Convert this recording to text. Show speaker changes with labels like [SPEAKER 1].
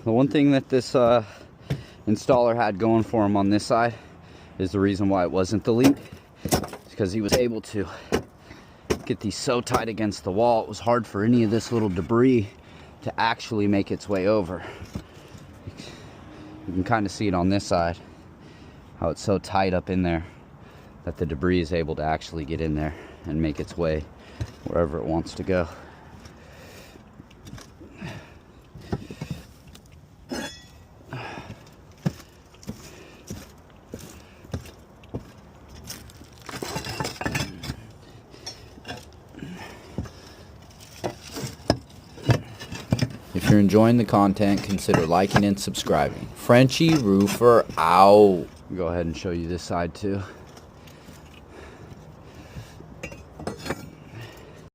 [SPEAKER 1] The one thing that this installer had going for him on this side is the reason why it wasn't the leak. It's because he was able to get these so tight against the wall, it was hard for any of this little debris to actually make its way over. You can kind of see it on this side, how it's so tight up in there that the debris is able to actually get in there and make its way wherever it wants to go.
[SPEAKER 2] If you're enjoying the content, consider liking and subscribing. Frenchie Roofer out.
[SPEAKER 1] Go ahead and show you this side too.